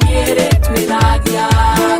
Mirera.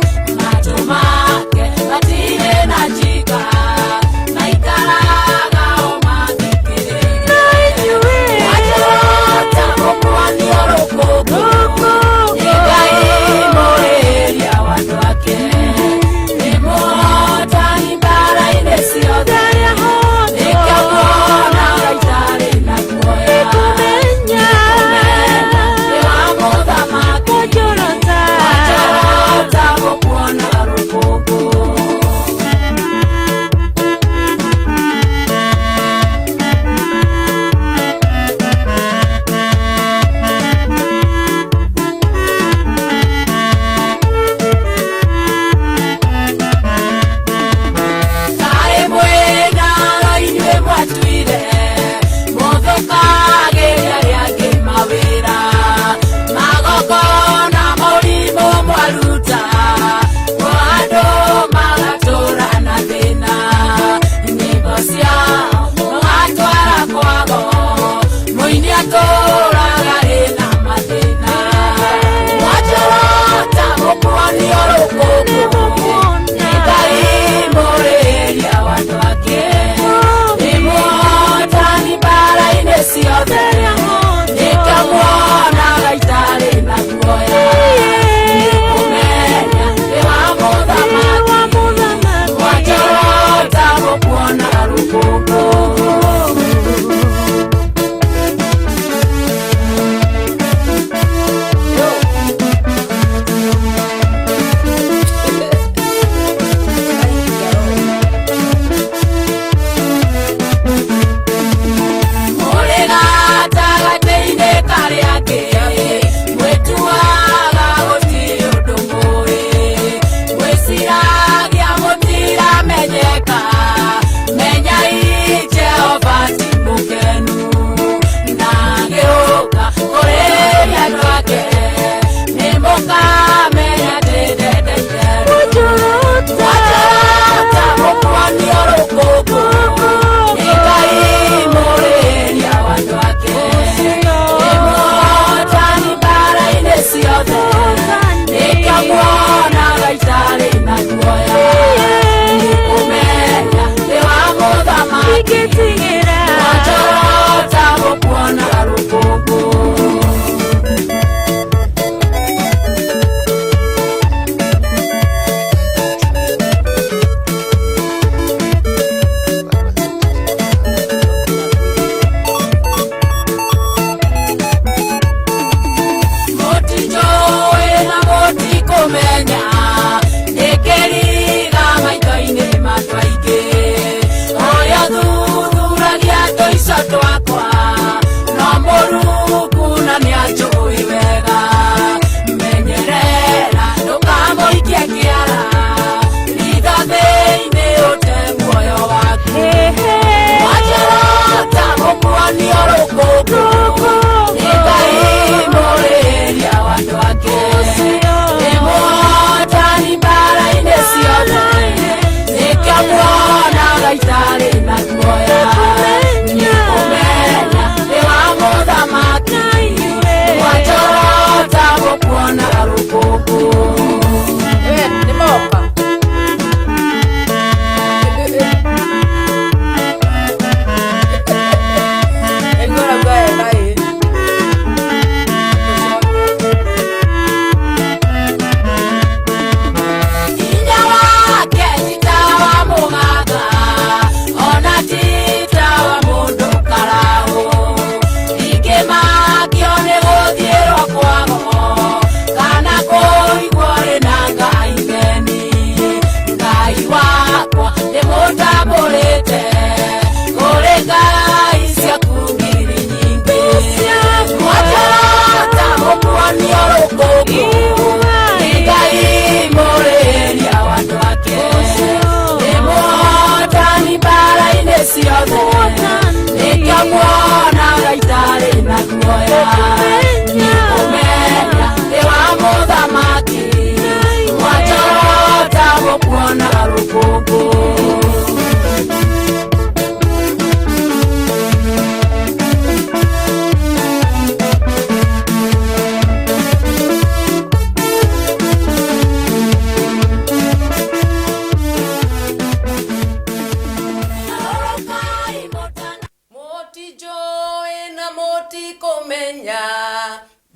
Bobo.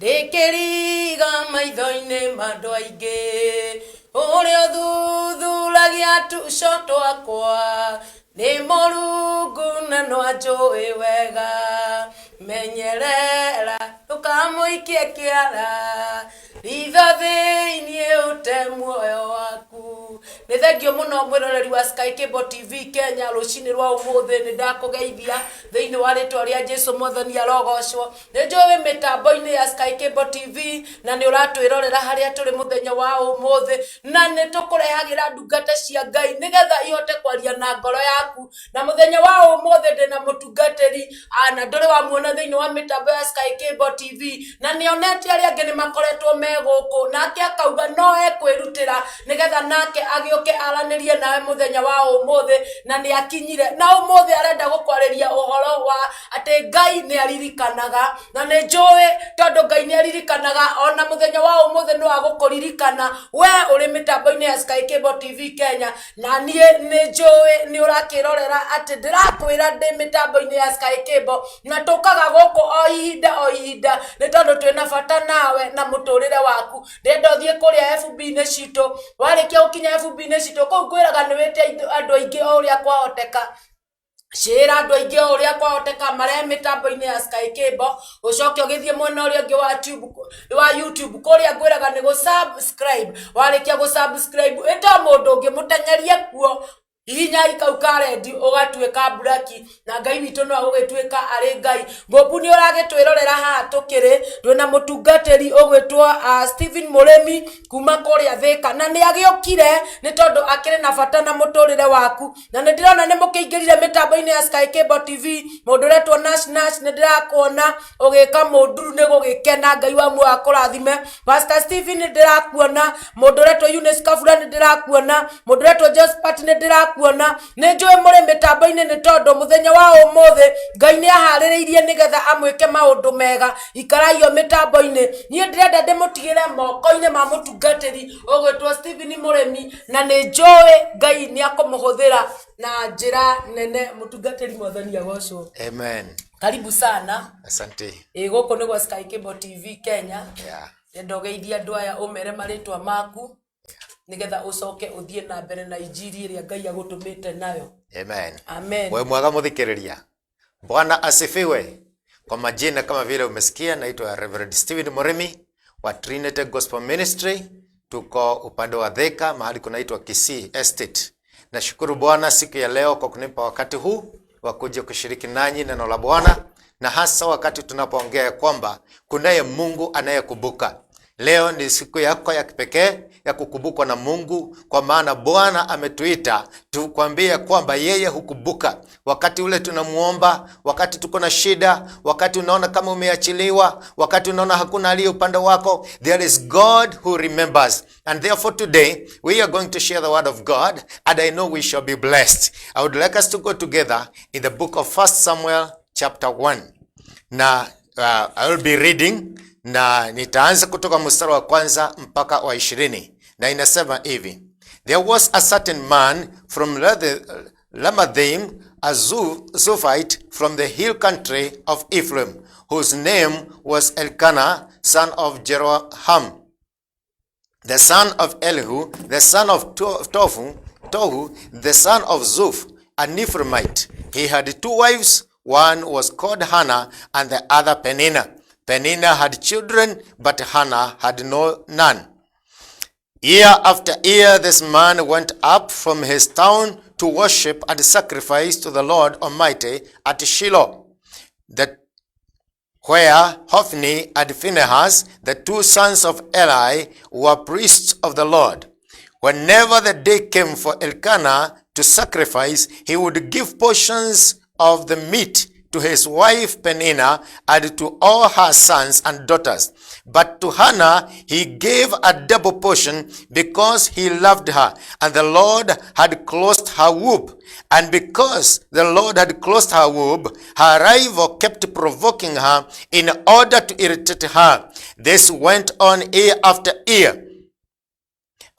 Dekeriga maitho-inĩ mandũ aingĩ ũrĩa ũthuthuragia tũcoto akwa nĩ Mũrungu na no anjũĩ wega menyerera ndũkamũikie kĩara ritho thĩinĩ ũte muoyo waku. Nĩ thengio mũno mwĩroreri wa Sky Cable TV Kenya rũcinĩ rwa ũmũthĩ nĩ ndakũgeithia thĩinĩ wa rĩtwa rĩa Jesũ Mwathani arogocwo. Nĩ njũĩ mĩtambo-inĩ ya Sky Cable TV na nĩ ũratwĩrorera harĩa tũrĩ mũthenya wa ũmũthĩ na nĩ tũkũrehagĩra ndungata cia Ngai nĩgetha ihote kwaria na ngoro yaku. Na mũthenya wa ũmũthĩ ndĩna mũtungatĩri na ndũrĩ wamuona thĩinĩ wa mĩtambo ya Sky Cable TV na nĩonete arĩa angĩ nĩ makoretwo me gũkũ nake akauga no ekwĩrutĩra nĩgetha nake agĩũke aranĩrie nawe mũthenya wa ũmũthĩ na nĩ akinyire na ũmũthĩ arenda gũkwarĩria ũhoro wa atĩ Ngai nĩ aririkanaga na nĩ njũĩ tondũ Ngai nĩ aririkanaga ona mũthenya wa ũmũthĩ no agũkũririkana we ũrĩ mĩtambo-inĩ ya Sky Cable TV Kenya na niĩ nĩ njũĩ nĩ ũrakĩrorera atĩ ndĩrakwĩra ndĩ mĩtambo-inĩ ya Sky Cable na tũkaga gũkũ o ihinda nĩ tondũ twĩna bata nawe na mũtũrĩre waku. Ndenda ũthiĩ kũrĩa FB-inĩ citũ warĩkia gũkinya FB-inĩ citũ kũu ngwĩraga nĩ wĩte andũ aingĩ o ũrĩa kwahoteka share andũ aingĩ o ũrĩa kwahoteka marĩa mĩtambo-inĩ ya Sky Cable ũcoke ũgĩthiĩ mwena ũrĩa ũngĩ wa YouTube kũrĩa ngwĩraga nĩ gũ-subscribe. Warĩkia gũ-subscribe ĩta mũndũ ũngĩ mũtenyerie kuo hihinya ikau karendi ũgatuĩka buraki na Ngai witũ no agũgĩtuĩka arĩ Ngai. Ngũmbu nĩ ũragĩtwĩrorera haha tũkĩrĩ twĩna mũtungatĩri ũgwĩtwo Stephen Murimi kuma kũrĩa Thĩka na nĩ agĩũkire nĩ tondũ akĩrĩ na bata na mũtũrĩre waku na nĩ ndĩrona nĩ mũkĩingĩrire mĩtambo-inĩ ya Sky Cable TV mũndũ ũretwo Nash nĩ ndĩrakuona ũgĩka mũnduru nĩ gũgĩkena Ngai wa muoyo akũrathime. Pastor Stephen nĩ ndĩrakuona mũndũ ũretwo Eunice Kabura nĩ ndĩrakuona mũndũ ũretwo Josephat nĩ ndĩrakuona nĩ njũĩ mũrĩ mĩtambo-inĩ nĩ tondũ mũthenya wa ũmũthĩ Ngai nĩ aharĩrĩirie nĩgetha amwĩke maũndũ mega. Ikaraio mĩtambo-inĩ niĩ ndĩrenda ndĩmũtigĩre moko-inĩ ma mũtungatĩri ũgwĩtwo Stephen Murimi na nĩ njũĩ Ngai nĩ akũmũhũthĩra na njĩra nene. Mũtungatĩri Mwathani agocwo. Amen. Karibu sana. Asante. Gũkũ nĩ gwa Sky Cable TV Kenya. Yeah. Ngeithia andũ aya ũmere marĩtwa maku nigetha ucoke uthie na mbere na injiri ĩrĩa Ngai agũtũmĩte nayo. Amen. Amen. Wewe mwega muthikiriria. Bwana asifiwe. Kwa majina kama vile umesikia naitwa Reverend Stephen Murimi wa Trinity Gospel Ministry. Tuko upande wa Thika mahali kunaitwa Kisii Estate. Nashukuru Bwana siku ya leo kwa kunipa wakati huu wa kuja kushiriki nanyi neno la Bwana na hasa wakati tunapoongea kwamba kunaye Mungu anayekumbuka. Leo ni siku yako ya kipekee ya kukumbukwa na Mungu kwa maana Bwana ametuita tukwambie kwamba yeye hukumbuka. Wakati ule tunamuomba, wakati tuko na shida, wakati unaona kama umeachiliwa, wakati unaona hakuna aliye upande wako, there is God who remembers. And therefore today we are going to share the word of God and I know we shall be blessed. I would like us to go together in the book of 1 Samuel chapter 1. Na I will be reading na nitaanza kutoka mstari wa kwanza mpaka wa 20 na inasema hivi: There was a certain man from Lamathaim, a Zophite from the hill country of Ephraim, whose name was Elkanah, son of Jeroham, the son of Elihu, the son of Tohu, the son of Zuph, an Ephraimite. He had two wives, one was called Hannah and the other Peninnah. Peninnah had children, but Hannah had none. Year after year, this man went up from his town to worship and sacrifice to the Lord Almighty at Shiloh, where Hophni and Phinehas, the two sons of Eli, were priests of the Lord. Whenever the day came for Elkanah to sacrifice, he would give portions of the meat to his wife Peninnah and to all her sons and daughters. But to Hannah he gave a double portion because he loved her, and the Lord had closed her womb. And because the Lord had closed her womb, her rival kept provoking her in order to irritate her. This went on year after year.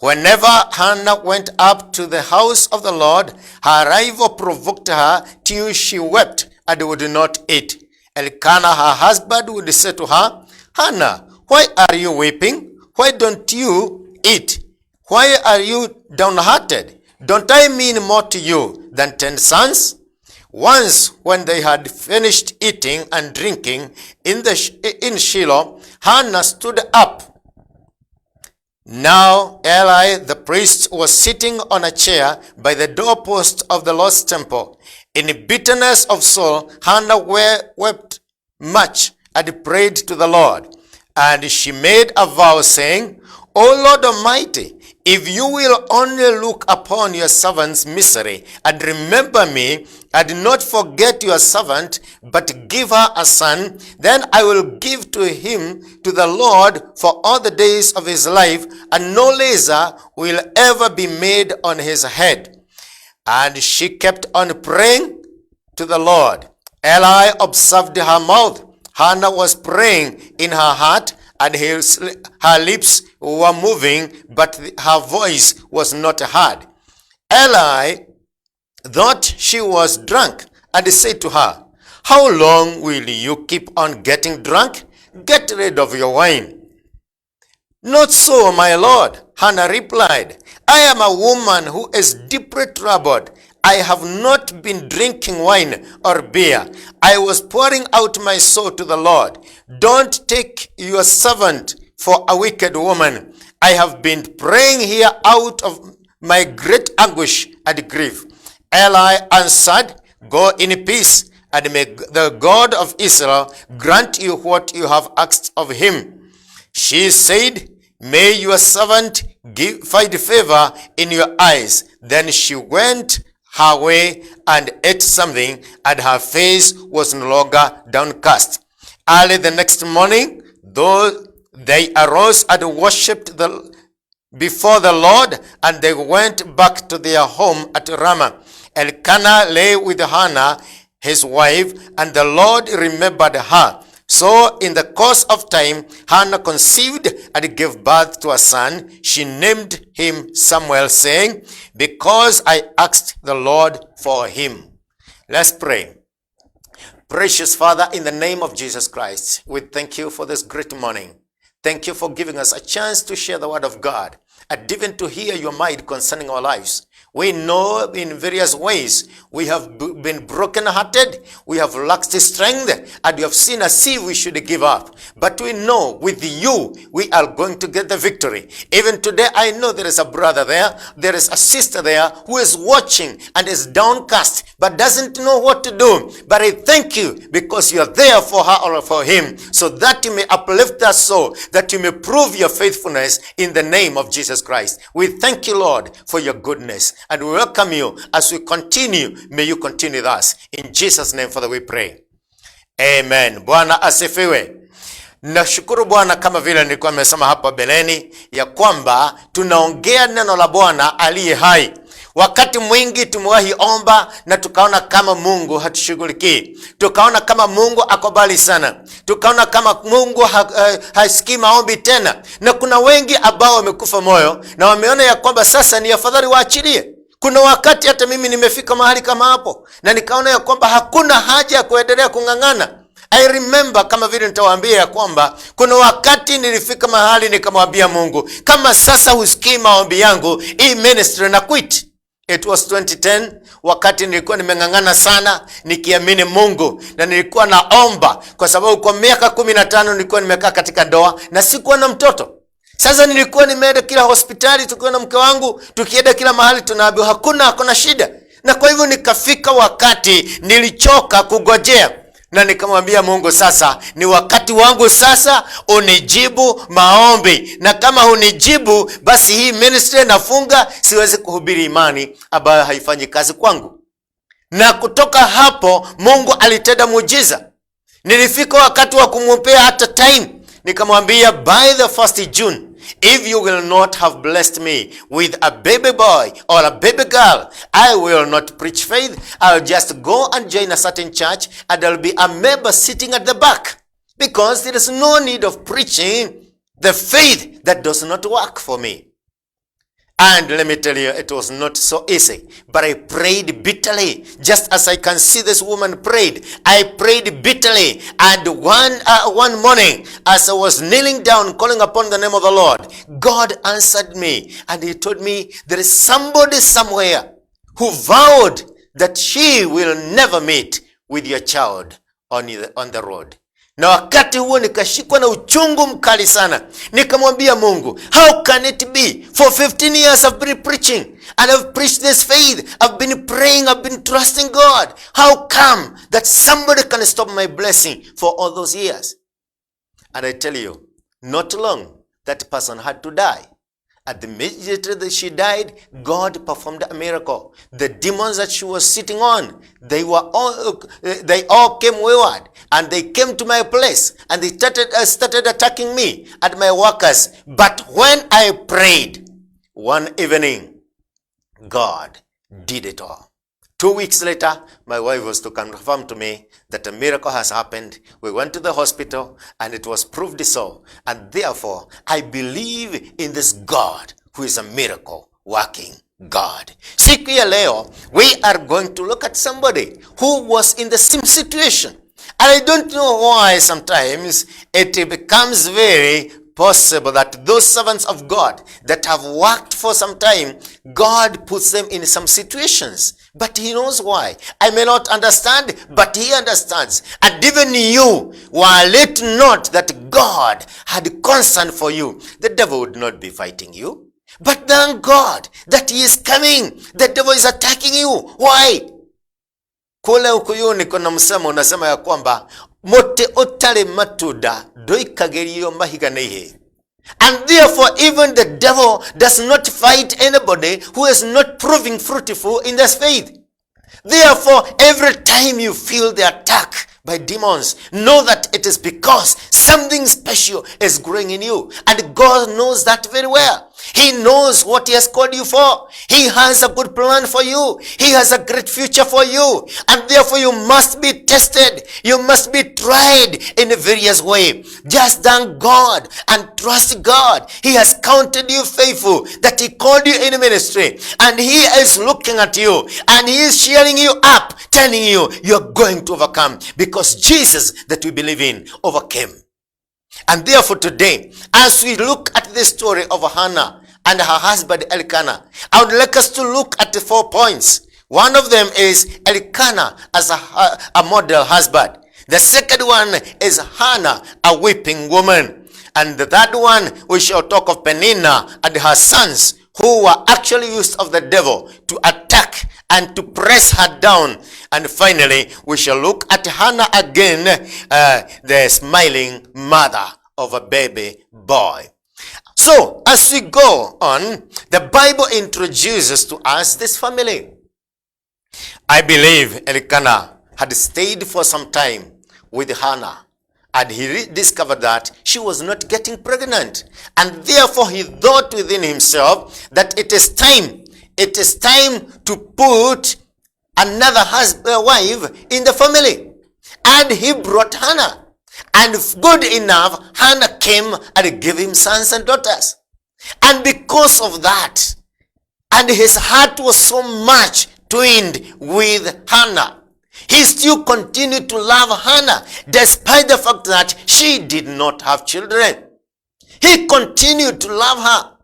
Whenever Hannah went up to the house of the Lord, her rival provoked her till she wept and would not eat. Elkanah, her husband, would say to her, Hannah, why are you weeping? Why don't you eat? Why are you downhearted? Don't I mean more to you than 10 sons? Once, when they had finished eating and drinking in Shiloh, Hannah stood up. Now Eli the priest was sitting on a chair by the doorpost of the Lord's temple. In bitterness of soul, Hannah wept much and prayed to the Lord. And she made a vow, saying, O Lord Almighty, if you will only look upon your servant's misery and remember me, and not forget your servant, but give her a son, then I will give to him to the Lord for all the days of his life, and no laser will ever be made on his head. And she kept on praying to the Lord. Eli observed her mouth. Hannah was praying in her heart, and her lips were moving, but her voice was not heard. Eli thought she was drunk and said to her, How long will you keep on getting drunk? Get rid of your wine. Not so, my lord, Hannah replied. I am a woman who is deeply troubled. I have not been drinking wine or beer. I was pouring out my soul to the Lord. Don't take your servant for a wicked woman. I have been praying here out of my great anguish and grief. Eli answered, Go in peace, and may the God of Israel grant you what you have asked of him. She said, May your servant find favor in your eyes. Then she went her way and ate something, and her face was no longer downcast. Early the next morning, though they arose and worshipped before the Lord, and they went back to their home at Ramah. Elkanah lay with Hannah, his wife, and the Lord remembered her. So in the course of time, Hannah conceived and gave birth to a son. She named him Samuel, saying, Because I asked the Lord for him. Let's pray. Precious Father, in the name of Jesus Christ, we thank you for this great morning. Thank you for giving us a chance to share the word of God and even to hear your mind concerning our lives. We know in various ways we have been broken-hearted, we have lacked strength, and we have seen as if we should give up. But we know with you, we are going to get the victory. Even today, I know there is a brother there is a sister there who is watching and is downcast, but doesn't know what to do. But I thank you because you are there for her or for him, so that you may uplift us so that you may prove your faithfulness in the name of Jesus Christ. We thank you, Lord, for your goodness. And we welcome you as we continue. May you continue with us. In Jesus' name, Father, we pray. Amen. Bwana asifiwe. Nashukuru Bwana, kama vile nilikuwa nimesema hapa beleni, ya kwamba tunaongea neno la Bwana aliye hai. Wakati mwingi tumewahi omba na tukaona kama Mungu hatushughulikii. Tukaona kama Mungu akobali sana. Tukaona kama Mungu hasikii maombi tena. Na kuna wengi ambao wamekufa moyo na wameona ya kwamba sasa ni afadhali waachilie. Kuna wakati hata mimi nimefika mahali kama hapo na nikaona ya kwamba hakuna haja ya kuendelea kung'ang'ana. I remember, kama vile nitawaambia ya kwamba kuna wakati nilifika mahali nikamwambia Mungu, kama sasa husikii maombi yangu, hii ministry na quit. It was 2010, wakati nilikuwa nimeng'ang'ana sana nikiamini Mungu na nilikuwa naomba, kwa sababu kwa miaka 15 nilikuwa nimekaa katika ndoa na sikuwa na mtoto. Sasa nilikuwa nimeenda kila hospitali, tukiwa na mke wangu, tukienda kila mahali tunaambiwa hakuna shida. Na kwa hivyo nikafika wakati nilichoka kugojea na nikamwambia Mungu, sasa ni wakati wangu, sasa unijibu maombi, na kama hunijibu basi hii ministry nafunga, siwezi kuhubiri imani ambayo haifanyi kazi kwangu. Na kutoka hapo Mungu alitenda muujiza. Nilifika wakati wa kumupea hata time. Nikamwambia, by the 1st June, if you will not have blessed me with a baby boy or a baby girl, I will not preach faith. I'll just go and join a certain church and I'll be a member sitting at the back. Because there is no need of preaching the faith that does not work for me. And let me tell you, it was not so easy. But I prayed bitterly. Just as I can see this woman prayed. I prayed bitterly. And one morning, as I was kneeling down, calling upon the name of the Lord, God answered me. And he told me, there is somebody somewhere who vowed that she will never meet with your child on the road. Na wakati huo nikashikwa na uchungu mkali sana. Nikamwambia Mungu, how can it be? For 15 years I've been preaching and I've preached this faith. I've been praying, I've been trusting God. How come that somebody can stop my blessing for all those years? And I tell you, not long, that person had to die. At the immediately that she died, God performed a miracle. The demons that she was sitting on, they all came wayward, and they came to my place, and they started attacking me and my workers. But when I prayed one evening, God did it all. 2 weeks later, my wife was to confirm to me that a miracle has happened. We went to the hospital and it was proved so. And therefore, I believe in this God who is a miracle working God. Siku ya leo, we are going to look at somebody who was in the same situation. And I don't know why sometimes it becomes very possible that those servants of God that have worked for some time, God puts them in some situations. But he knows why. I may not understand, but he understands. And even you, while it not that God had concern for you, the devil would not be fighting you. But thank God that he is coming. The devil is attacking you. Why? Kule ukuyuni kuna msemo unasema ya kwamba mote otale matuda doikagerio mahiganehe. And therefore even the devil does not fight anybody who is not proving fruitful in this faith. Therefore every time you feel the attack by demons, know that it is because something special is growing in you. And God knows that very well. He knows what he has called you for. He has a good plan for you. He has a great future for you. And therefore you must be tested. You must be tried in a various way. Just thank God and trust God. He has counted you faithful, that he called you in ministry. And he is looking at you. And he is cheering you up, telling you, you're going to overcome. Because Jesus that we believe in overcame. And therefore today, as we look at the story of Hannah and her husband Elkanah, I would like us to look at the 4 points. One of them is Elkanah as a model husband. The second one is Hannah, a weeping woman. And the third one, we shall talk of Peninnah and her sons, who were actually used of the devil to attack and to press her down. And finally, we shall look at Hannah again, the smiling mother of a baby boy. So, as we go on, the Bible introduces to us this family. I believe Elkanah had stayed for some time with Hannah, and he discovered that she was not getting pregnant. And therefore he thought within himself that it is time to put another wife in the family. And he brought Hannah. And good enough, Hannah came and gave him sons and daughters. And because of that, and his heart was so much twinned with Hannah, he still continued to love Hannah despite the fact that she did not have children. He continued to love her.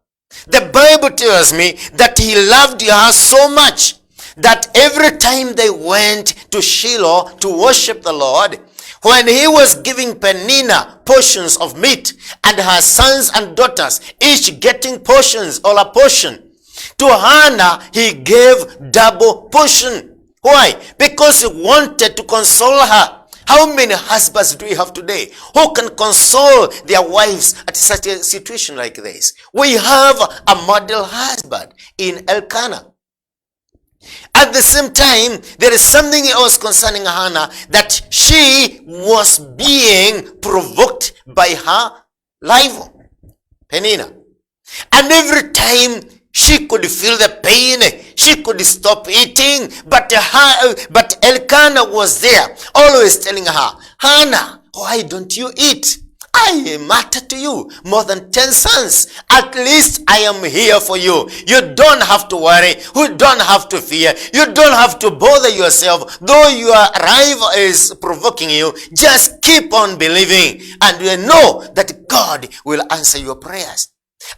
The Bible tells me that he loved her so much that every time they went to Shiloh to worship the Lord, when he was giving Peninnah portions of meat and her sons and daughters each getting portions or a portion, to Hannah he gave double portion. Why? Because he wanted to console her. How many husbands do we have today who can console their wives at such a situation like this? We have a model husband in Elkanah. At the same time, there is something else concerning Hannah, that she was being provoked by her rival, Peninnah. And every time she could feel the pain, she could stop eating, but Elkanah was there, always telling her, Hannah, why don't you eat? I matter to you more than 10 sons. At least I am here for you. You don't have to worry. You don't have to fear. You don't have to bother yourself. Though your rival is provoking you, just keep on believing. And you know that God will answer your prayers.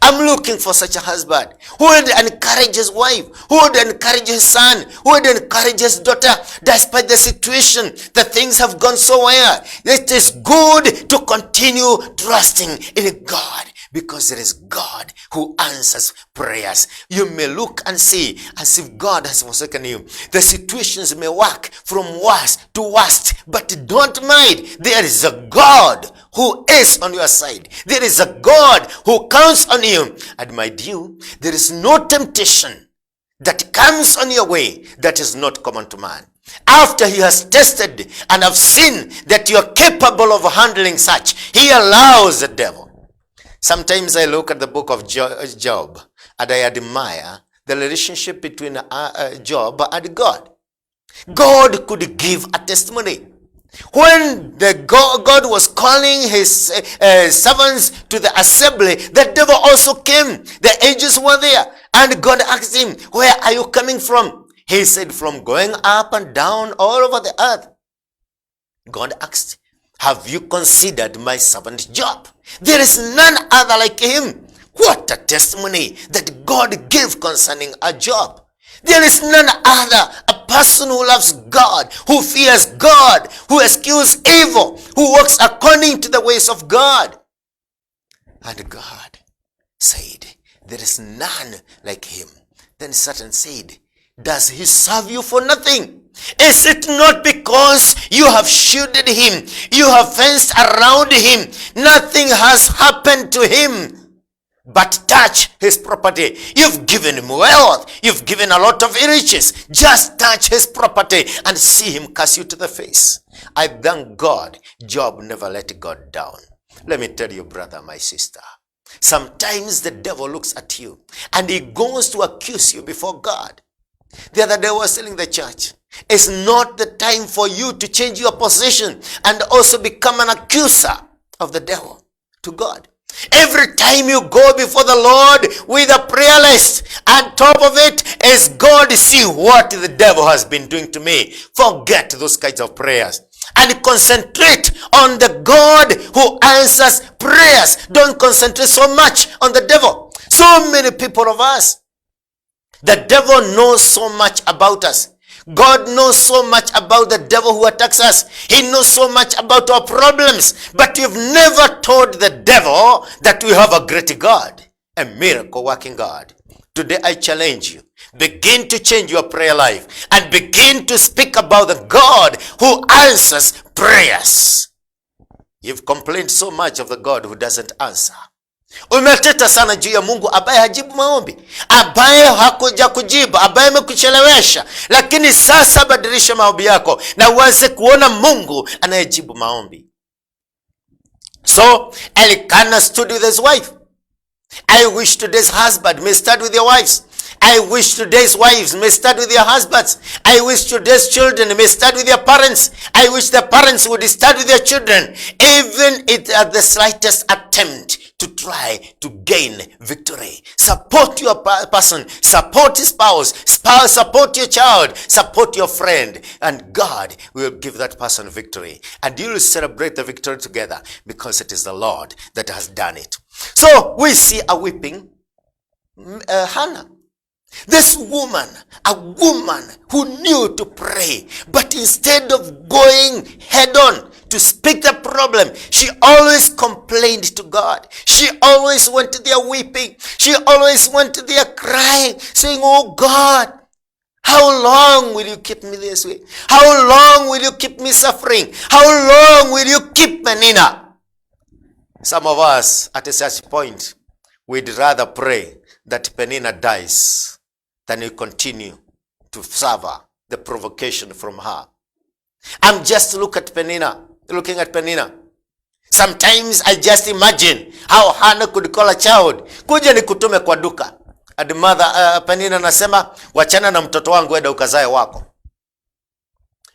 I'm looking for such a husband who would encourage his wife, who would encourage his son, who would encourage his daughter, despite the situation. The things have gone so well. It is good to continue trusting in God, because it is God who answers prayers. You may look and see as if God has forsaken you. The situations may work from worst to worst, but don't mind. There is a God who is on your side. There is a God who counts on you. And mind you, there is no temptation that comes on your way that is not common to man. After he has tested and have seen that you are capable of handling such, he allows the devil. Sometimes I look at the book of Job and I admire the relationship between Job and God. God could give a testimony. When God was calling his servants to the assembly, the devil also came. The angels were there. And God asked him, where are you coming from? He said, from going up and down all over the earth. God asked, have you considered my servant Job? There is none other like him. What a testimony that God gave concerning a Job. There is none other, a person who loves God, who fears God, who eschews evil, who walks according to the ways of God. And God said, there is none like him. Then Satan said, does he serve you for nothing? Is it not because you have shielded him, you have fenced around him, nothing has happened to him but touch his property? You've given him wealth, you've given a lot of riches. Just touch his property and see him curse you to the face. I thank God Job never let God down. Let me tell you, brother, my sister, sometimes the devil looks at you and he goes to accuse you before God. The other day I was telling the church, it's not the time for you to change your position and also become an accuser of the devil to God. Every time you go before the Lord with a prayer list, on top of it is, God, see what the devil has been doing to me. Forget those kinds of prayers and concentrate on the God who answers prayers. Don't concentrate so much on the devil. So many people of us, the devil knows so much about us. God knows so much about the devil who attacks us. He knows so much about our problems. But we've never told the devil that we have a great God, a miracle working God. Today I challenge you. Begin to change your prayer life and begin to speak about the God who answers prayers. You've complained so much of the God who doesn't answer. Umeteta sana juu ya Mungu ambaye hajibu maombi, ambaye hakuja kujibu, ambaye amekuchelewesha. Lakini sasa badilisha maombi yako na uanze kuona Mungu anayejibu maombi. So Elkanah stood with his wife. I wish today's husband may start with your wives. I wish today's wives may start with your husbands. I wish today's children may start with their parents. I wish the parents would start with their children. Even at the slightest attempt to try to gain victory. Support your person. Support his spouse. Support your child. Support your friend. And God will give that person victory. And you will celebrate the victory together because it is the Lord that has done it. So we see a weeping Hannah. This woman, a woman who knew to pray, but instead of going head on to speak the problem, she always complained to God. She always went there weeping. She always went there crying, saying, oh God, how long will you keep me this way? How long will you keep me suffering? How long will you keep Peninnah? Some of us at a such point, we'd rather pray that Peninnah dies than we continue to serve her, the provocation from her. I'm just looking at Penina. Sometimes I just imagine how Hannah could call a child, kuja nikutume kwa duka. And mother Penina nasema, wachana na mtoto wangu, enda ukazae wako.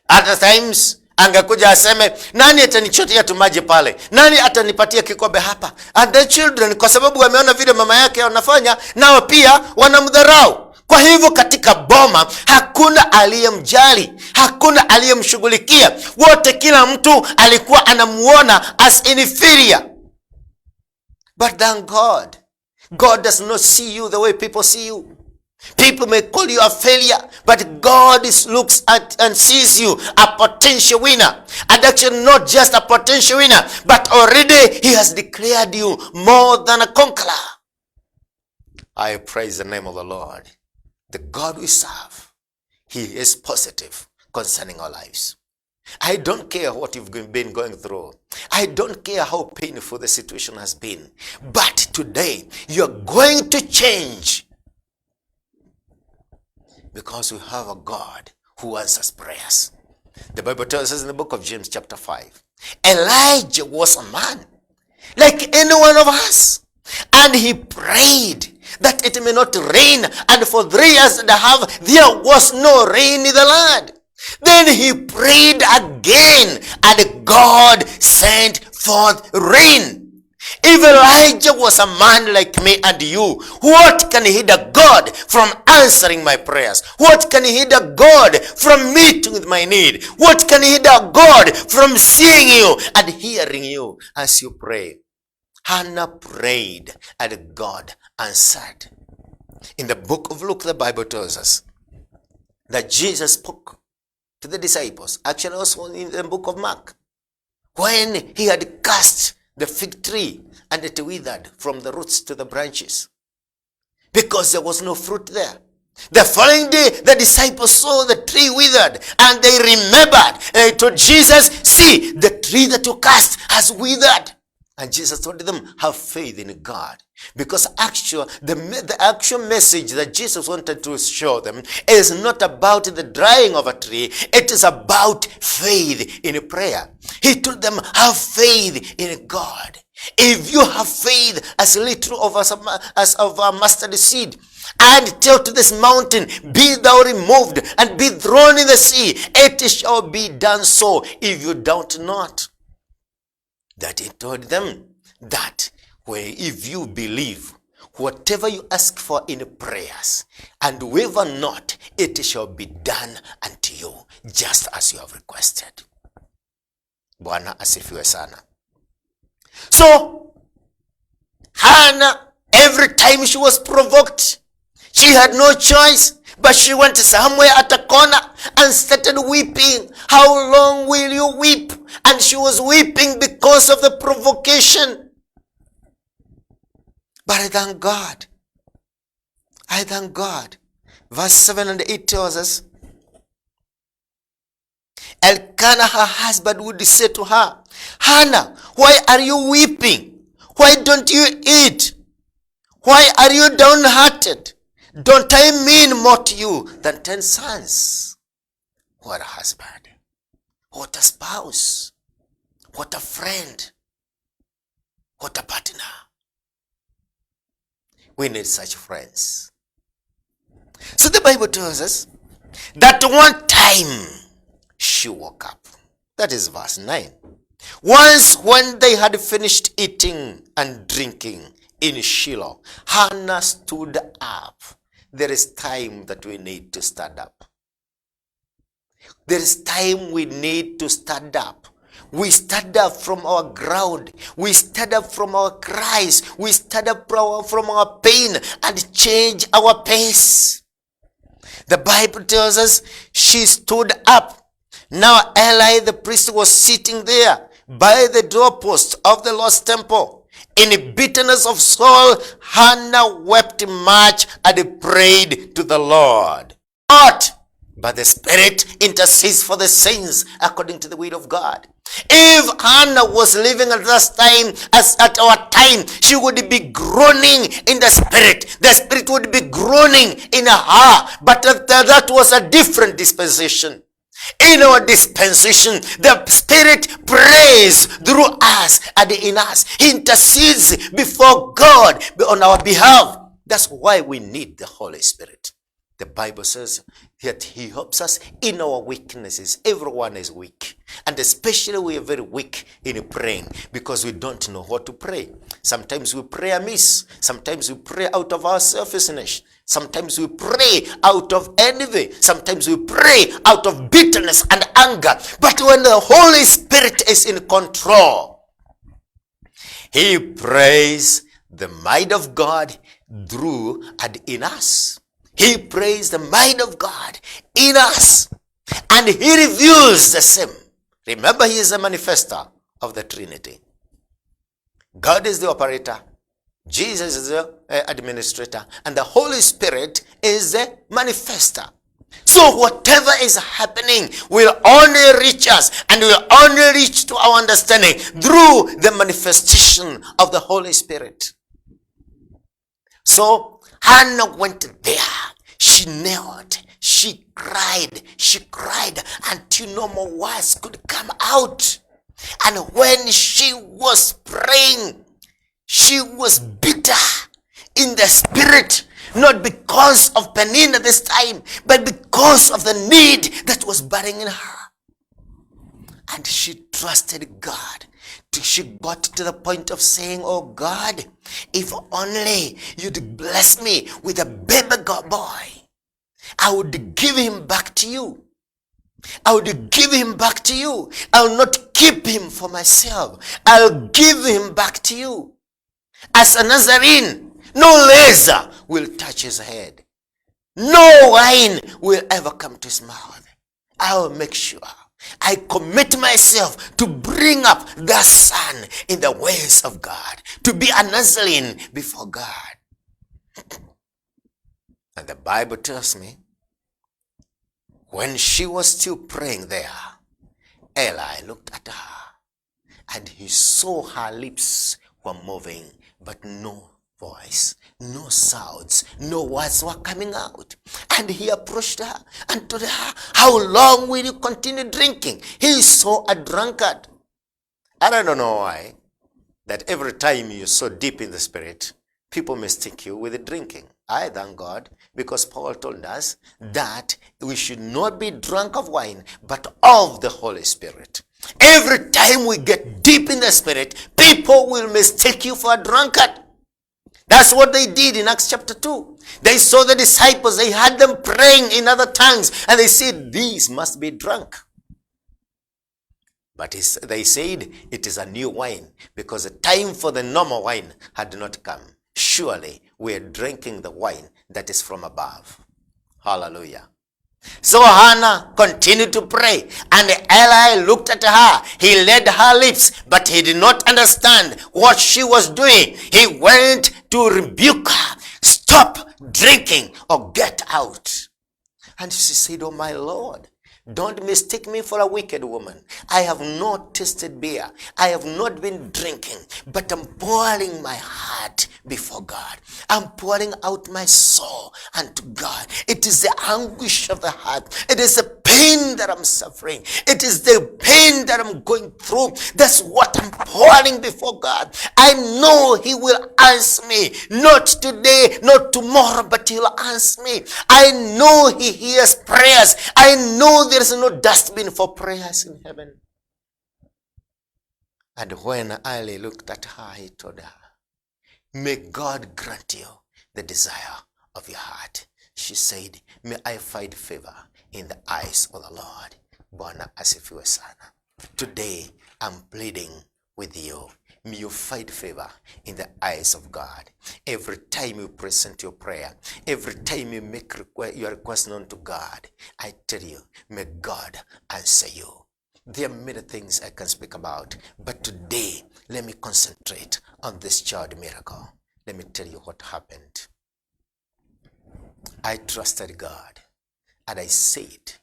At times angekuja aseme, nani atanichotea tu maji pale? Nani atanipatia kikombe hapa? And the children, kwa sababu wameona vile mama yake wanafanya, nao pia wanamdharau. Kwa hivyo katika boma hakuna aliyemjali, hakuna aliyemshughulikia. Wote, kila mtu alikuwa anamuona as inferior. But thank God, God does not see you the way people see you. People may call you a failure, but God looks at and sees you a potential winner. And actually not just a potential winner, but already he has declared you more than a conqueror. I praise the name of the Lord. The God we serve, he is positive concerning our lives. I don't care what you've been going through. I don't care how painful the situation has been. But today, you're going to change. Because we have a God who answers prayers. The Bible tells us in the book of James chapter 5, Elijah was a man like any one of us. And he prayed that it may not rain. And for 3 years and a half, there was no rain in the land. Then he prayed again, and God sent forth rain. If Elijah was a man like me and you, what can hinder God from answering my prayers? What can hinder God from meeting with my need? What can hinder God from seeing you and hearing you as you pray? Hannah prayed and God answered. In the book of Luke, the Bible tells us that Jesus spoke to the disciples, actually also in the book of Mark, when he had cast the fig tree and it withered from the roots to the branches because there was no fruit there. The following day, the disciples saw the tree withered and they remembered and they told Jesus, see, the tree that you cast has withered. And Jesus told them, have faith in God. Because the actual message that Jesus wanted to show them is not about the drying of a tree. It is about faith in prayer. He told them, have faith in God. If you have faith as little as of a mustard seed, and tell to this mountain, be thou removed and be thrown in the sea, it shall be done so if you doubt not. That he told them that if you believe, whatever you ask for in prayers, and waver not, it shall be done unto you, just as you have requested. Bwana asifiwe sana. So, Hannah, every time she was provoked, she had no choice, but she went somewhere at a corner and started weeping. How long will you weep? And she was weeping because of the provocation. But I thank God. I thank God. Verse 7 and 8 tells us, Elkanah, her husband, would say to her, Hannah, why are you weeping? Why don't you eat? Why are you downhearted? Don't I mean more to you than 10 sons? What a husband. What a spouse. What a friend. What a partner. We need such friends. So the Bible tells us that one time she woke up. That is verse 9. Once when they had finished eating and drinking in Shiloh, Hannah stood up. There is time that we need to stand up. There is time we need to stand up. We stand up from our ground. We stand up from our cries. We stand up from our pain and change our pace. The Bible tells us she stood up. Now Eli the priest was sitting there by the doorpost of the Lord's temple. In bitterness of soul, Hannah wept much and prayed to the Lord. Not but the Spirit intercedes for the saints according to the will of God. If Hannah was living at that time, as at our time, she would be groaning in the Spirit. The Spirit would be groaning in her, but that was a different dispensation. In our dispensation, the Spirit prays through us and in us. He intercedes before God on our behalf. That's why we need the Holy Spirit. The Bible says that He helps us in our weaknesses. Everyone is weak. And especially we are very weak in praying because we don't know what to pray. Sometimes we pray amiss. Sometimes we pray out of our selfishness. Sometimes we pray out of envy. Sometimes we pray out of bitterness and anger. But when the Holy Spirit is in control, He prays the might of God through and in us. He prays the might of God in us. And He reveals the same. Remember, He is the manifester of the Trinity. God is the operator. Jesus is the administrator. And the Holy Spirit is the manifester. So whatever is happening will only reach us and will only reach to our understanding through the manifestation of the Holy Spirit. So Hannah went there. She knelt. She cried until no more words could come out. And when she was praying, she was bitter in the spirit, not because of Penina this time, but because of the need that was burning in her. And she trusted God. She got to the point of saying, oh God, if only you'd bless me with a baby boy, I would give him back to you. I would give him back to you. I'll not keep him for myself. I'll give him back to you. As a Nazarene, no laser will touch his head. No wine will ever come to his mouth. I'll make sure. I commit myself to bring up that son in the ways of God, to be a Nazarene before God. And the Bible tells me, when she was still praying there, Eli looked at her, and he saw her lips were moving, but no voice, no sounds, no words were coming out. And he approached her and told her, how long will you continue drinking? He saw a drunkard. And I don't know why, that every time you're so deep in the spirit, people mistake you with drinking. I thank God, because Paul told us that we should not be drunk of wine, but of the Holy Spirit. Every time we get deep in the spirit, people will mistake you for a drunkard. That's what they did in Acts chapter 2. They saw the disciples, they had them praying in other tongues, and they said, these must be drunk. But they said, it is a new wine, because the time for the normal wine had not come. Surely we are drinking the wine that is from above. Hallelujah. So Hannah continued to pray, and Eli looked at her. He led her lips, but he did not understand what she was doing. He went to rebuke her. Stop drinking or get out. And she said, oh my Lord, don't mistake me for a wicked woman. I have not tasted beer. I have not been drinking, but I'm pouring my heart before God. I'm pouring out my soul unto God. It is the anguish of the heart. It is the pain that I'm suffering. It is the pain that I'm going through. That's what I'm pouring before God. I know He will answer me. Not today, not tomorrow, but He'll answer me. I know He hears prayers. I know there is no dustbin for prayers in heaven. And when Ali looked at her, he told her, may God grant you the desire of your heart. She said, may I find favor in the eyes of the Lord. Bwana asifiwe sana. Today, I'm pleading with you. May you find favor in the eyes of God. Every time you present your prayer, every time you make your request known to God, I tell you, may God answer you. There are many things I can speak about, but today, let me concentrate on this child miracle. Let me tell you what happened. I trusted God. And I said,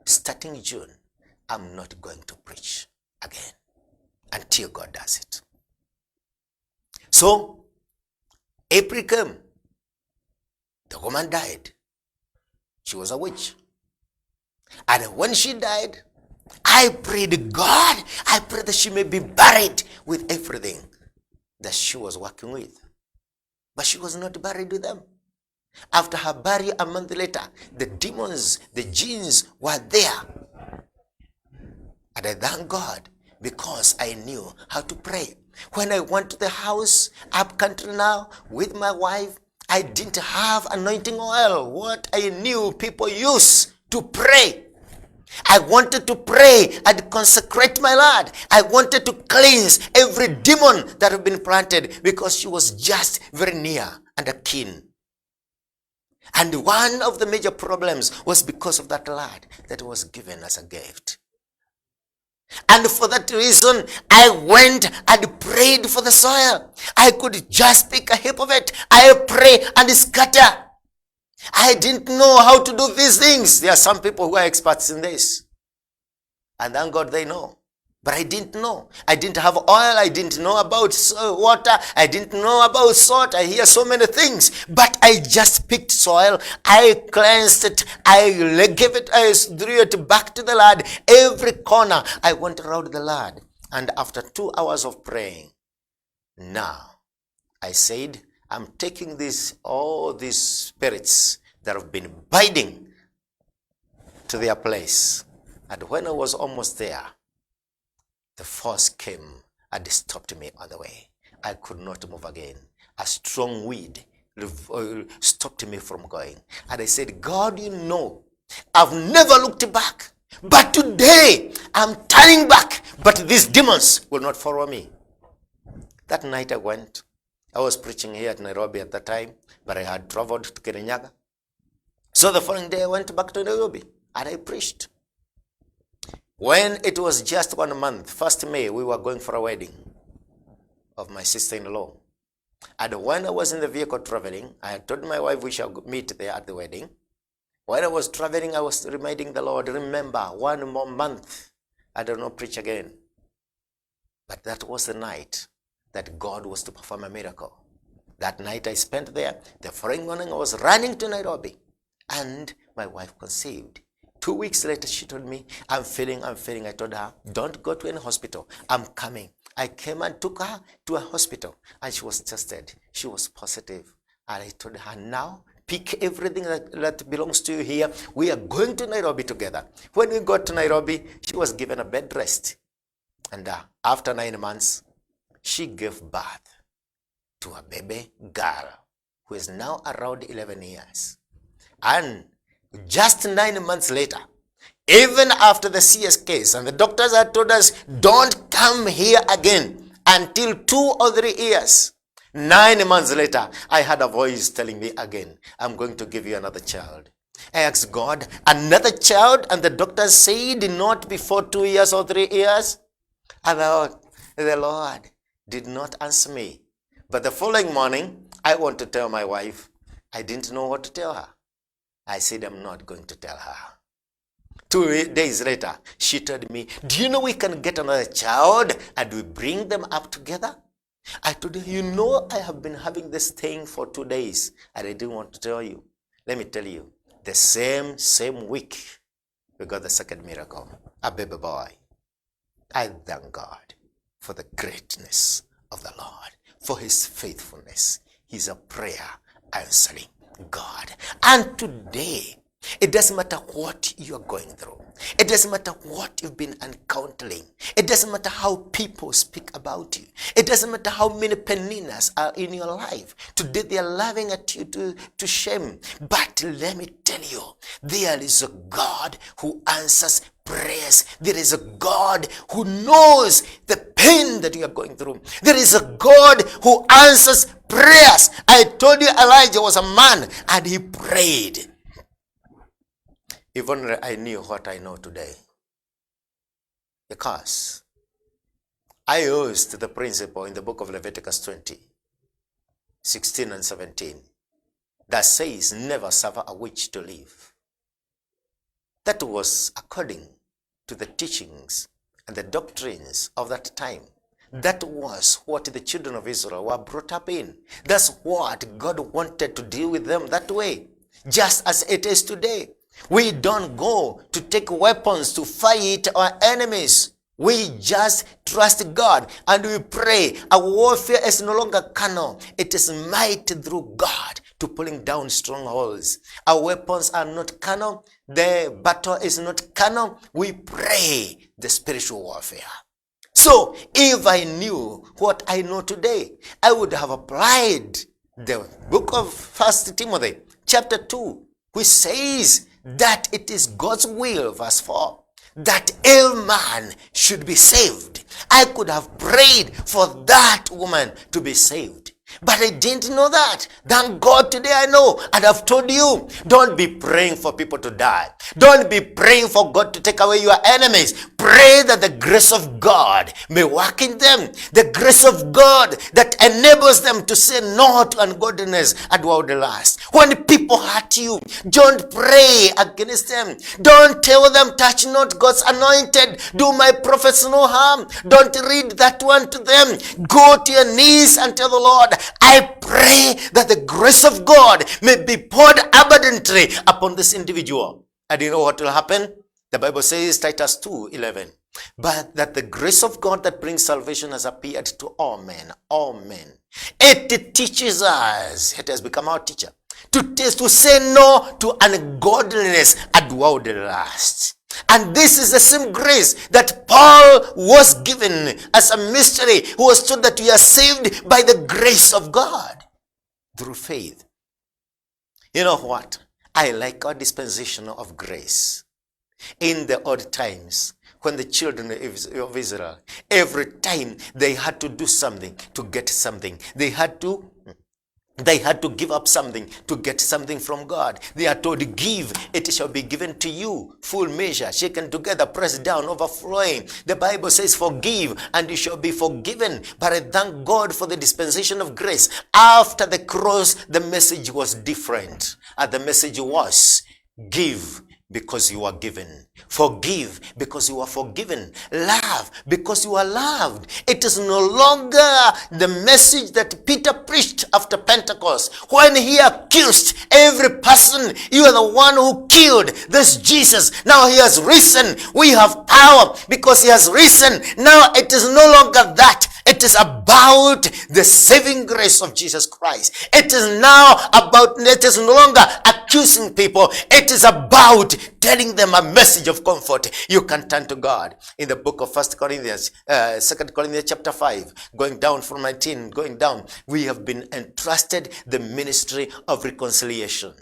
starting June, I'm not going to preach again until God does it. So, April came. The woman died. She was a witch. And when she died, I prayed, God, I pray that she may be buried with everything that she was working with. But she was not buried with them. After her burial a month later, the demons, the jinns were there. And I thank God because I knew how to pray. When I went to the house up country now with my wife, I didn't have anointing oil. What I knew people use to pray. I wanted to pray and consecrate my Lord. I wanted to cleanse every demon that had been planted because she was just very near and keen. And one of the major problems was because of that lad that was given as a gift. And for that reason, I went and prayed for the soil. I could just pick a heap of it. I pray and scatter. I didn't know how to do these things. There are some people who are experts in this. And thank God they know. But I didn't know. I didn't have oil. I didn't know about water. I didn't know about salt. I hear so many things. But I just picked soil. I cleansed it. I gave it. I threw it back to the Lord. Every corner I went around the Lord. And after 2 hours of praying, now I said, I'm taking all these spirits that have been biding to their place. And when I was almost there, the force came and stopped me on the way. I could not move again. A strong wind stopped me from going. And I said, God, you know, I've never looked back. But today, I'm turning back. But these demons will not follow me. That night I went. I was preaching here at Nairobi at that time, but I had traveled to Kirinyaga. So the following day I went back to Nairobi and I preached. When it was just 1 month, 1st May, we were going for a wedding of my sister-in-law. And when I was in the vehicle traveling, I had told my wife we shall meet there at the wedding. When I was traveling, I was reminding the Lord, remember, 1 more month, I don't know, preach again. But that was the night that God was to perform a miracle. That night I spent there. The following morning I was running to Nairobi. And my wife conceived. 2 weeks later, she told me, I'm feeling. I told her, don't go to any hospital. I'm coming. I came and took her to a hospital. And she was tested. She was positive. And I told her, now, pick everything that belongs to you here. We are going to Nairobi together. When we got to Nairobi, she was given a bed rest. And after 9 months, she gave birth to a baby girl who is now around 11 years. And just 9 months later, even after the CS case, and the doctors had told us, don't come here again until 2 or 3 years. 9 months later, I had a voice telling me again, I'm going to give you another child. I asked God, another child? And the doctors said not before 2 years or 3 years. And the Lord did not answer me. But the following morning, I want to tell my wife, I didn't know what to tell her. I said, I'm not going to tell her. 2 days later, she told me, do you know we can get another child and we bring them up together? I told her, you know, I have been having this thing for 2 days and I didn't want to tell you. Let me tell you, the same week, we got the second miracle, a baby boy. I thank God for the greatness of the Lord, for his faithfulness. He's a prayer answering God. And today, it doesn't matter what you are going through. It doesn't matter what you've been encountering. It doesn't matter how people speak about you. It doesn't matter how many peninas are in your life. Today they are laughing at you to shame. But let me tell you, there is a God who answers prayers. There is a God who knows the pain that you are going through. There is a God who answers prayers. I told you Elijah was a man and he prayed. If only I knew what I know today. Because I used the principle in the book of Leviticus 20, 16 and 17, that says, never suffer a witch to live. That was according to the teachings and the doctrines of that time. That was what the children of Israel were brought up in. That's what God wanted to deal with them that way, just as it is today. We don't go to take weapons to fight our enemies. We just trust God and we pray. Our warfare is no longer carnal. It is might through God to pulling down strongholds. Our weapons are not carnal. The battle is not carnal. We pray the spiritual warfare. So if I knew what I know today, I would have applied the book of 1 Timothy chapter 2, which says that it is God's will, verse 4, that every man should be saved. I could have prayed for that woman to be saved. But I didn't know that. Thank God today I know. And I've told you, don't be praying for people to die. Don't be praying for God to take away your enemies. Pray that the grace of God may work in them. The grace of God that enables them to say no to ungodliness and worldly lust. When people hurt you, don't pray against them. Don't tell them, touch not God's anointed. Do my prophets no harm. Don't read that one to them. Go to your knees and tell the Lord, I pray that the grace of God may be poured abundantly upon this individual. And you know what will happen? The Bible says, Titus 2:11, but that the grace of God that brings salvation has appeared to all men, all men. It teaches us, it has become our teacher, to say no to ungodliness and worldly lust. And this is the same grace that Paul was given as a mystery, who was told that we are saved by the grace of God through faith. You know what? I like our dispensation of grace. In the old times, when the children of Israel, every time they had to do something to get something, they had to give up something to get something from God. They are told, give, it shall be given to you. Full measure, shaken together, pressed down, overflowing. The Bible says, forgive, and you shall be forgiven. But I thank God for the dispensation of grace. After the cross, the message was different. And the message was, give, because you are given. Forgive because you are forgiven. Love because you are loved. It is no longer the message that Peter preached after Pentecost, when he accused every person. You are the one who killed this Jesus. Now he has risen. We have power because he has risen. Now it is no longer that. It is about the saving grace of Jesus Christ. It is no longer accusing people. It is about telling them a message of comfort. You can turn to God in the book of 2 Corinthians chapter 5, going down from 19, going down. We have been entrusted the ministry of reconciliation.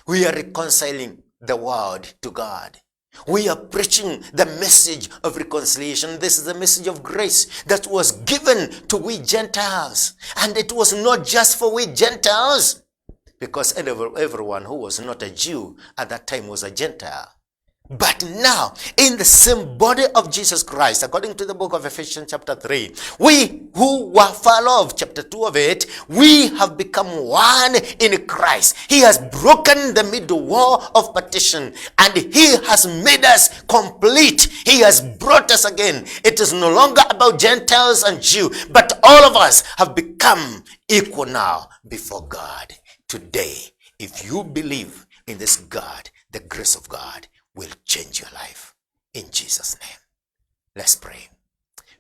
We are reconciling the world to God. We are preaching the message of reconciliation. This is the message of grace that was given to we Gentiles. And it was not just for we Gentiles, because everyone who was not a Jew at that time was a Gentile. But now, in the same body of Jesus Christ, according to the book of Ephesians chapter 3, we who were far off, chapter 2 of it, we have become one in Christ. He has broken the middle wall of partition, and he has made us complete. He has brought us again. It is no longer about Gentiles and Jew, but all of us have become equal now before God. Today, if you believe in this God, the grace of God will change your life. In Jesus' name. Let's pray.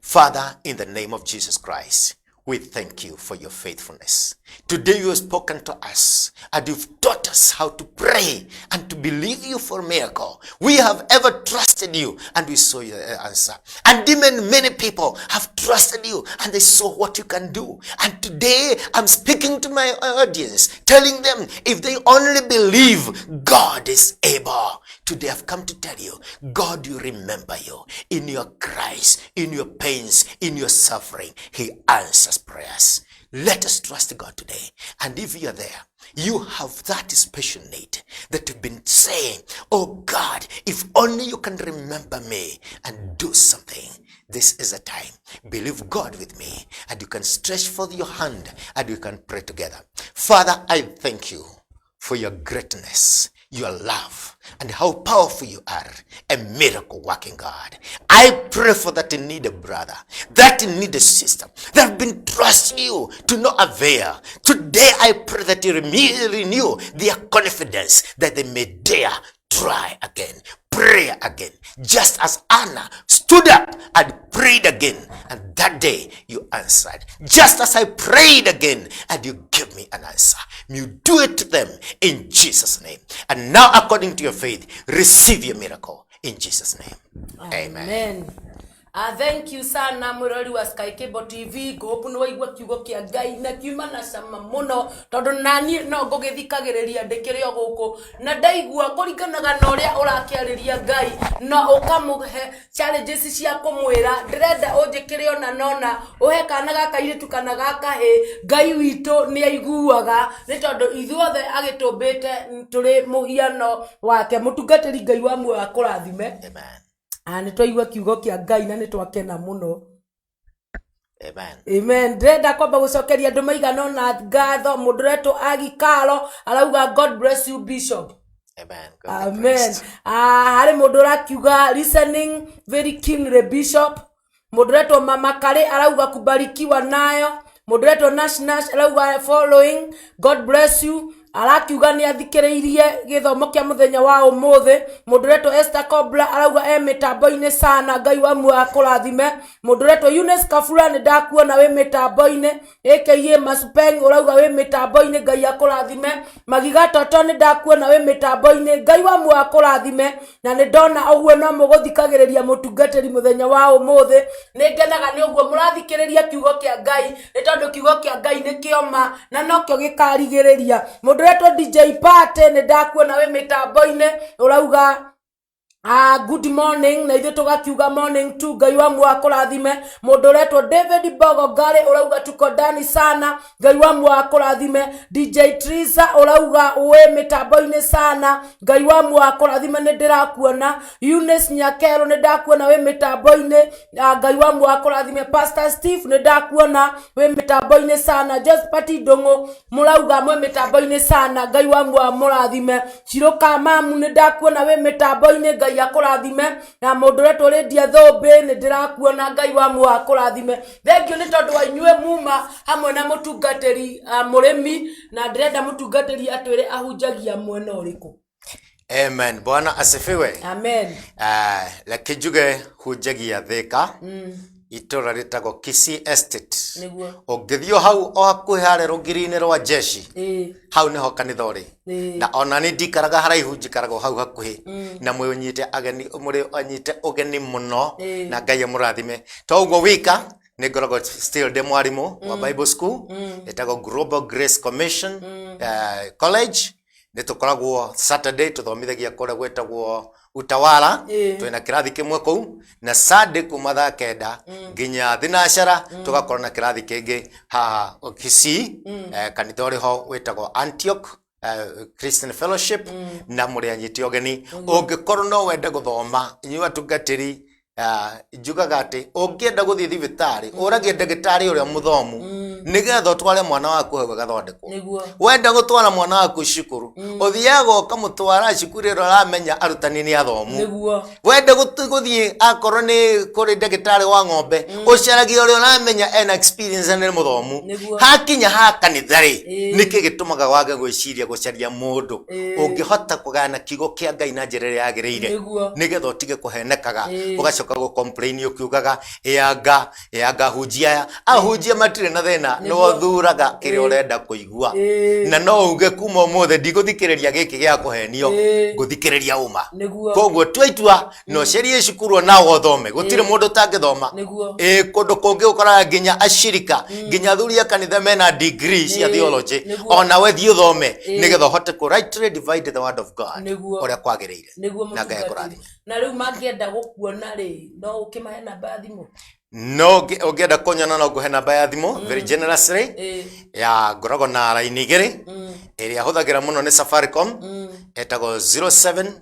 Father, in the name of Jesus Christ, we thank you for your faithfulness. Today you have spoken to us and you've taught us how to pray and to believe you for a miracle. We have ever trusted you and we saw your answer. And even many people have trusted you and they saw what you can do. And today I'm speaking to my audience, telling them if they only believe, God is able. Today I've come to tell you, God will remember you in your cries, in your pains, in your suffering. He answers prayers. Let us trust God today. And if you're there, you have that special need that you've been saying, oh God, if only you can remember me and do something. This is a time. Believe God with me and you can stretch forth your hand and you can pray together. Father, I thank you for your greatness, your love and how powerful you are, a miracle working God. I pray for that needed brother, that needed sister, that have been trusting you to no avail. Today I pray that you renew their confidence, that they may dare try again, pray again, just as Anna stood up and prayed again, and that day you answered. Just as I prayed again and you gave me an answer, you do it to them in Jesus' name. And now, according to your faith, receive your miracle in Jesus' name. Amen. Thank you sana mwirori wa Sky Cable TV. Gopu no igwa kiugo kia Ngai na kiuma na sama muno tondu nani no ngugithikagiriria ndikire guku na ndaigua kuringanaga na uria urakiariria Ngai na ukamuhe challenges cia kumwira ndirenda unjikire ona nona uhe kana gaka iritu kana gaka he Ngai witu ni aiguaga ni tondu ithuothe agitumbite turi muhiano wake mutungatiri Ngai wa muoyo akurathime. Amen. Ani twaigua kiugo kia Ngai na ni twakena muno. Amen. Amen. Ndenda kwamba gucokeria andu maigana na ngatho mundu reto agikalo arauga God bless you Bishop. Amen. Amen. Hari mundu rakiuga listening very keenly Bishop. Mundu reto mama kale arauga kubarikiwa nayo. Mundu reto Nash arauga following. God bless you. Arakiuga ni athikiriirie githomo kia muthenya wa umuthe. Mundu reto Esther Cobra arauga mitambo-ini sana Ngai wa muoyo akurathime. Mundu reto Eunice Kafura ni ndakuona we mitambo-ini aka Masupeng urauga we mitambo-ini Ngai akurathime. Magiga Toto ni ndakuona we mitambo-ini Ngai wa muoyo akurathime. Na ni ndona oguo no muguthikagiriria mutungatiri muthenya wa umuthe. Ni ngenaga ni oguo murathikiriria kiugo kia Ngai ni tondu kiugo kia Ngai ni kioma na nokyo gikarigiriria. Mundu reto DJ Pate ne ndakuona we mitambo-ini urauga good morning na ithu tugakiuga morning tu Ngai wa muoyo akurathime. Mundu reto David Bogogare urauga tuko ndani sana Ngai wa muoyo akurathime. DJ Trisa urauga we mitambo-ini sana Ngai wa muoyo akurathime ni ndirakuona. Eunice Nyakero ne ndakuona we mitambo-ini Ngai wa muoyo akurathime. Pastor Steve ne ndakuona we mitambo-ini sana. Josephat Ndongo murauga mwe mitambo-ini sana Ngai wa muoyo amurathime. Chiroka mamu ne ndakuona we mitambo-ini Ngai akurathime. Na mundu reto Lydia Thombe ni ndirakuona Ngai wa muoyo akurathime. Thengio ni tondu wa inyue muma hamwe na mutungatiri Murimi na ndirenda mutungatiri atwire ahunjagia mwena uriku. Amen. Bwana asifiwe. Amen. Lakijuge hunjagia Thika. Itora ritagwo Kisii Estate. Niguo. Ongithio hau o hakuhi hare rugiri-ini rwa jeshi. Hau niho kanitha uri. Na ona ni ndikaraga haraihu njikaraga hau hakuhi. Na mwonyite ageni muri anyite ugeni muno na Ngai amurathime. Toguo wika ni ngoragwo still de mwarimu wa Bible School. Etagwo Global Grace Commission College. Ni tukoragwo Saturday tuthomithagia kuria gwetagwo Utawala twina kirathi kimwe kou na Sunday kuma thaa 9 nginya thinacara tugakorwo na kirathi kingi haha Kisii kanitha uri ho wetagwo Antioch Christian Fellowship na muri anyiti ogeni ungikorwo no wende guthoma inyuĩ atungatĩri njugaga ati ungienda guthii thibitari uragie ndagĩtarĩ uria muthomu nigetha utware mwana waku hau agathondekwo. Wenda gutwara mwana waku cukuru uthiaga ukamutwara cukuru ĩrĩa aramenya arutani ni athomu. Wenda guthii akorwo ni kuri ndagĩtarĩ wa ng'ombe ucaragie uria uramenya ena experience ni muthomu. Hakinya ha kanitha niki gitumaga wage gwiciria gucaria mundu ungihota kugana kiugo kia Ngai na njĩra ĩrĩa yagĩrĩire nigetha utige kuhenekaga ugacoka go complain ukiugaga yanga hunjia ahunjia matire na thina no thuraga kire urenda kuigua na no uge kuma umuthe ndiguthikiriria giki gia kuhenio nguthikiriria uma. Koguo twaitua no cerie cukuru na uthome gutire mundu tangithoma kundu kungi ukora nginya ashirika nginya thuria kanitha mena degree cia theology ona we thi uthome nigetha hote ku rightly divide the word of God uria kwagiriire na Ngai akurathime. Na riu mangienda gukuona ri no ukimahe namba ya thimu? No ungienda kunyona no nguhe namba ya thimu very generously ya ngoragwo na raini igiri iria huthagira muno ni Safaricom etagwo 0721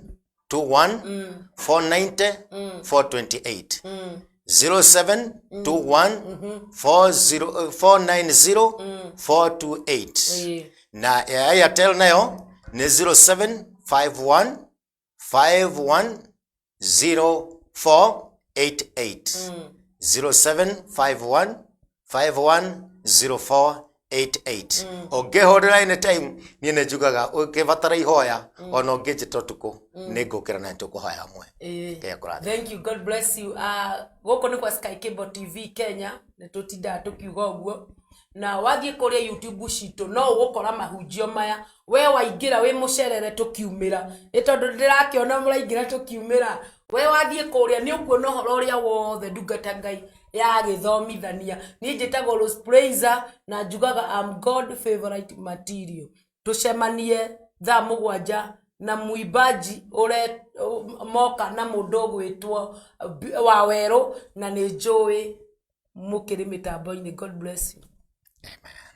490 428 0721 490 428 na Airtel nayo ni 0754 51 510488 0751 510488 Ongehorera ine time ni nejugaga ukivatara ihoya ona ungijita tuko ningukira na tukuhoya hamwe. Thank you, God bless you. Goko ni kwa Sky Cable TV Kenya netutinda tukiuga uguo na wathie kuria YouTube cito no ugukora mahunjio maya we waingira we mucerere tukiumira itondu ndirakiona muraingira tukiumira we wathie kuria ni ukuona horo ria wothe ndungata Ngai ya githomithania ni njitagwo Rose Praiser na njugaga am God favorite material tucemanie thaa 7 na muimbaji ure moka na mundu gwitwo wa Wero na ni njui mukiri mitambo-ini. God bless you. Amen.